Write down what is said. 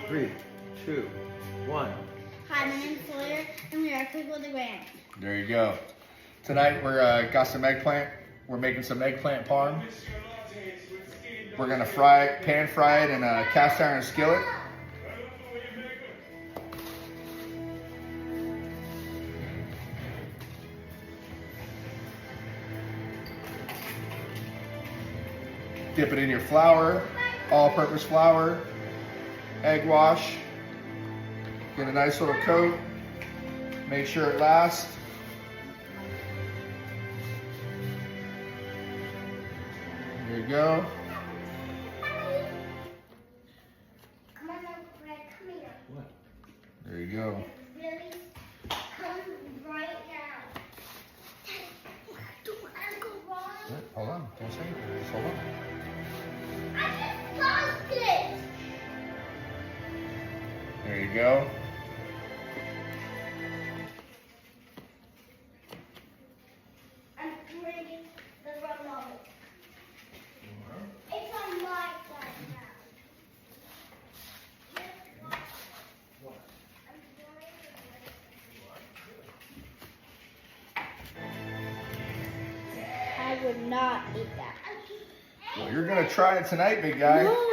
3, 2, 1. Hi, my name's Sawyer, and we are Cook with the Grand. There you go. Tonight we're got some eggplant. We're making some eggplant parm. We're gonna pan fry it in a cast iron skillet. Dip it in your flour, all-purpose flour, egg wash. Get a nice little coat. Make sure it lasts. There you go. Come on, Fred, come here. What? There you go. Really? Come right now. Don't go wrong. What? Hold on. Don't say anything. Just hold on. I just lost it. There you go. I'm bringing the remote. It's on my side now. What? I would not eat that. Well, you're gonna try it tonight, big guy. No.